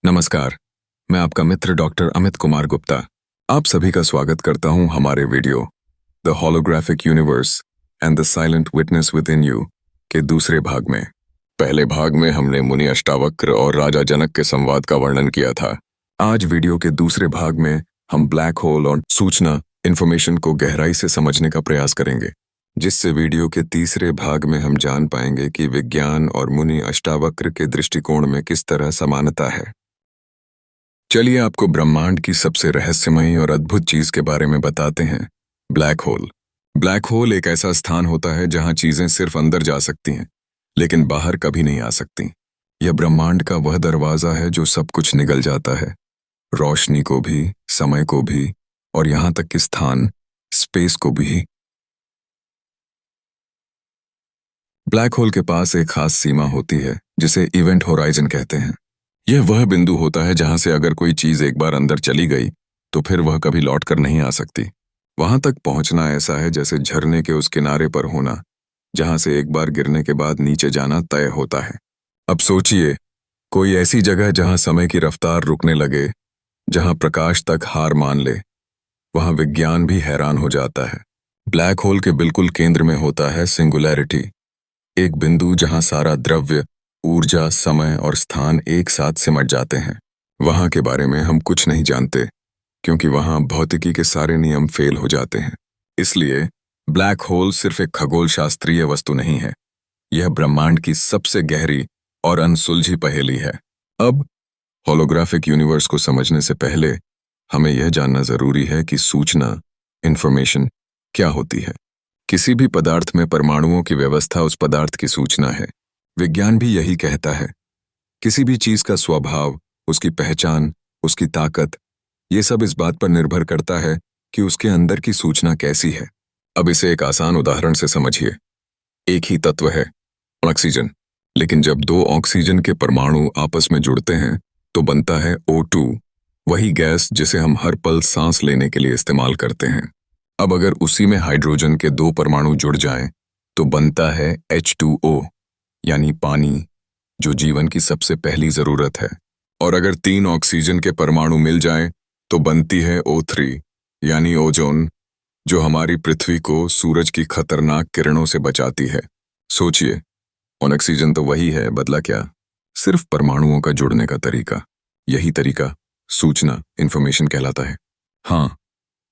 नमस्कार, मैं आपका मित्र डॉक्टर अमित कुमार गुप्ता। आप सभी का स्वागत करता हूं हमारे video the holographic universe and the silent witness with in you के दूसरे भाग में। पहले भाग में हमने मुनि अष्टावक्र और राजा जनक के संवाद का वर्णन किया था। आज वीडियो के दूसरे भाग में हम ब्लैक होल और सूचना इंफॉर्मेशन को गहराई से समझने का प्रयास करेंगे, जिससे वीडियो के तीसरे भाग में हम जान पाएंगे कि विज्ञान और मुनि अष्टावक्र के दृष्टिकोण में किस तरह समानता है। चलिए आपको ब्रह्मांड की सबसे रहस्यमयी और अद्भुत चीज के बारे में बताते हैं, ब्लैक होल। ब्लैक होल एक ऐसा स्थान होता है जहां चीजें सिर्फ अंदर जा सकती हैं, लेकिन बाहर कभी नहीं आ सकती। यह ब्रह्मांड का वह दरवाजा है जो सब कुछ निगल जाता है, रोशनी को भी, समय को भी, और यहां तक कि स्थान, स्पेस को भी। ब्लैक होल के पास एक खास सीमा होती है जिसे इवेंट होराइजन कहते हैं। यह वह बिंदु होता है जहां से अगर कोई चीज एक बार अंदर चली गई तो फिर वह कभी लौटकर नहीं आ सकती। वहां तक पहुंचना ऐसा है जैसे झरने के उस किनारे पर होना जहां से एक बार गिरने के बाद नीचे जाना तय होता है। अब सोचिए, कोई ऐसी जगह जहां समय की रफ्तार रुकने लगे, जहां प्रकाश तक हार मान ले। वहां विज्ञान भी हैरान हो जाता है। ब्लैक होल के बिल्कुल केंद्र में होता है सिंगुलैरिटी, एक बिंदु जहां सारा द्रव्य, ऊर्जा, समय और स्थान एक साथ सिमट जाते हैं। वहां के बारे में हम कुछ नहीं जानते क्योंकि वहां भौतिकी के सारे नियम फेल हो जाते हैं। इसलिए ब्लैक होल सिर्फ एक खगोल शास्त्रीय वस्तु नहीं है, यह ब्रह्मांड की सबसे गहरी और अनसुलझी पहेली है। अब होलोग्राफिक यूनिवर्स को समझने से पहले हमें यह जानना जरूरी है कि सूचना, इंफॉर्मेशन क्या होती है। किसी भी पदार्थ में परमाणुओं की व्यवस्था उस पदार्थ की सूचना है। विज्ञान भी यही कहता है। किसी भी चीज का स्वभाव, उसकी पहचान, उसकी ताकत, ये सब इस बात पर निर्भर करता है कि उसके अंदर की सूचना कैसी है। अब इसे एक आसान उदाहरण से समझिए। एक ही तत्व है, ऑक्सीजन, लेकिन जब दो ऑक्सीजन के परमाणु आपस में जुड़ते हैं तो बनता है O2, वही गैस जिसे हम हर पल सांस लेने के लिए इस्तेमाल करते हैं। अब अगर उसी में हाइड्रोजन के दो परमाणु जुड़ जाएं तो बनता है H2O, यानी पानी, जो जीवन की सबसे पहली जरूरत है। और अगर 3 ऑक्सीजन के परमाणु मिल जाएं तो बनती है O3, यानी ओजोन, जो हमारी पृथ्वी को सूरज की खतरनाक किरणों से बचाती है। सोचिए, ऑक्सीजन तो वही है, बदला क्या? सिर्फ परमाणुओं का जुड़ने का तरीका। यही तरीका सूचना, इंफॉर्मेशन कहलाता है। हाँ,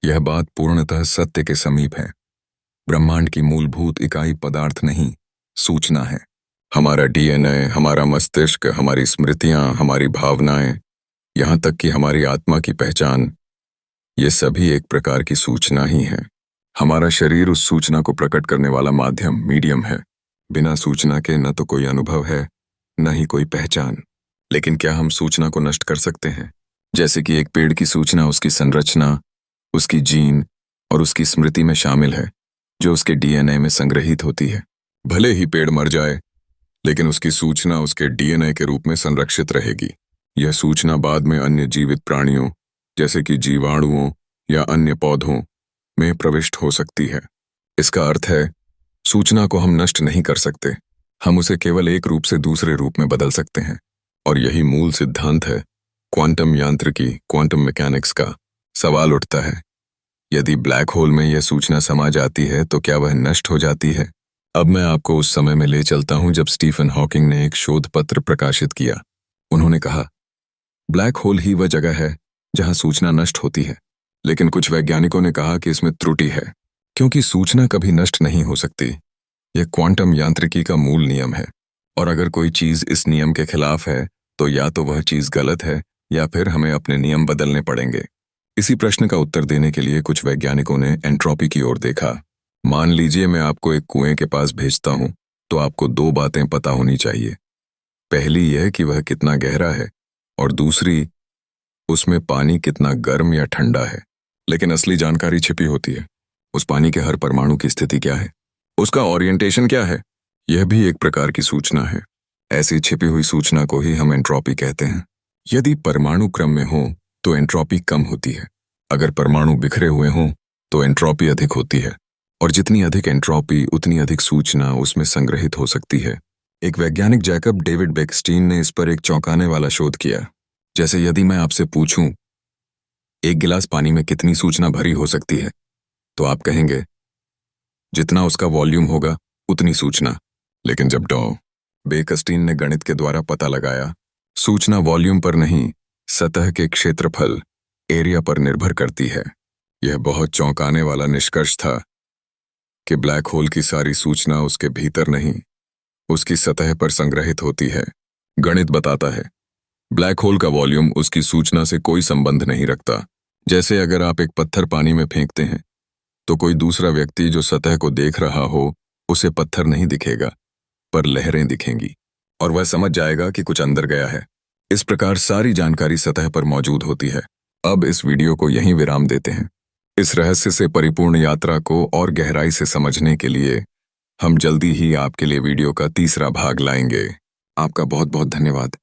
यह बात पूर्णतः सत्य के समीप है। ब्रह्मांड की मूलभूत इकाई पदार्थ नहीं, सूचना है। हमारा DNA, हमारा मस्तिष्क, हमारी स्मृतियां, हमारी भावनाएं, यहां तक कि हमारी आत्मा की पहचान, ये सभी एक प्रकार की सूचना ही है। हमारा शरीर उस सूचना को प्रकट करने वाला माध्यम, मीडियम है। बिना सूचना के न तो कोई अनुभव है, न ही कोई पहचान। लेकिन क्या हम सूचना को नष्ट कर सकते हैं? जैसे कि एक पेड़ की सूचना उसकी संरचना, उसकी जीन और उसकी स्मृति में शामिल है, जो उसके DNA में संग्रहित होती है। भले ही पेड़ मर जाए, लेकिन उसकी सूचना उसके DNA के रूप में संरक्षित रहेगी। यह सूचना बाद में अन्य जीवित प्राणियों, जैसे कि जीवाणुओं या अन्य पौधों, में प्रविष्ट हो सकती है। इसका अर्थ है, सूचना को हम नष्ट नहीं कर सकते, हम उसे केवल एक रूप से दूसरे रूप में बदल सकते हैं। और यही मूल सिद्धांत है क्वांटम यांत्रिकी, क्वांटम मैकेनिक्स का। सवाल उठता है, यदि ब्लैक होल में यह सूचना समा जाती है तो क्या वह नष्ट हो जाती है? अब मैं आपको उस समय में ले चलता हूं जब स्टीफन हॉकिंग ने एक शोध पत्र प्रकाशित किया। उन्होंने कहा, ब्लैक होल ही वह जगह है जहां सूचना नष्ट होती है। लेकिन कुछ वैज्ञानिकों ने कहा कि इसमें त्रुटि है, क्योंकि सूचना कभी नष्ट नहीं हो सकती। यह क्वांटम यांत्रिकी का मूल नियम है, और अगर कोई चीज इस नियम के खिलाफ है तो या तो वह चीज गलत है या फिर हमें अपने नियम बदलने पड़ेंगे। इसी प्रश्न का उत्तर देने के लिए कुछ वैज्ञानिकों ने एंट्रोपी की ओर देखा। मान लीजिए मैं आपको एक कुएं के पास भेजता हूं, तो आपको 2 बातें पता होनी चाहिए। पहली यह कि वह कितना गहरा है, और दूसरी, उसमें पानी कितना गर्म या ठंडा है। लेकिन असली जानकारी छिपी होती है। उस पानी के हर परमाणु की स्थिति क्या है, उसका ओरिएंटेशन क्या है, यह भी एक प्रकार की सूचना है। ऐसी छिपी हुई सूचना को ही हम एंट्रोपी कहते हैं। यदि परमाणु क्रम में हो तो एंट्रोपी कम होती है, अगर परमाणु बिखरे हुए हों तो एंट्रोपी अधिक होती है, और जितनी अधिक एंट्रोपी उतनी अधिक सूचना उसमें संग्रहित हो सकती है। एक वैज्ञानिक जैकब डेविड बेकस्टीन ने इस पर एक चौंकाने वाला शोध किया। जैसे यदि मैं आपसे पूछूं, एक गिलास पानी में कितनी सूचना भरी हो सकती है, तो आप कहेंगे, जितना उसका वॉल्यूम होगा उतनी सूचना। लेकिन जब बेकस्टीन ने गणित के द्वारा पता लगाया, सूचना वॉल्यूम पर नहीं, सतह के क्षेत्रफल एरिया पर निर्भर करती है। यह बहुत चौंकाने वाला निष्कर्ष था कि ब्लैक होल की सारी सूचना उसके भीतर नहीं, उसकी सतह पर संग्रहित होती है। गणित बताता है, ब्लैक होल का वॉल्यूम उसकी सूचना से कोई संबंध नहीं रखता। जैसे अगर आप एक पत्थर पानी में फेंकते हैं, तो कोई दूसरा व्यक्ति जो सतह को देख रहा हो, उसे पत्थर नहीं दिखेगा, पर लहरें दिखेंगी, और वह समझ जाएगा कि कुछ अंदर गया है। इस प्रकार सारी जानकारी सतह पर मौजूद होती है। अब इस वीडियो को यहीं विराम देते हैं। इस रहस्य से परिपूर्ण यात्रा को और गहराई से समझने के लिए हम जल्दी ही आपके लिए वीडियो का तीसरा भाग लाएंगे। आपका बहुत बहुत धन्यवाद।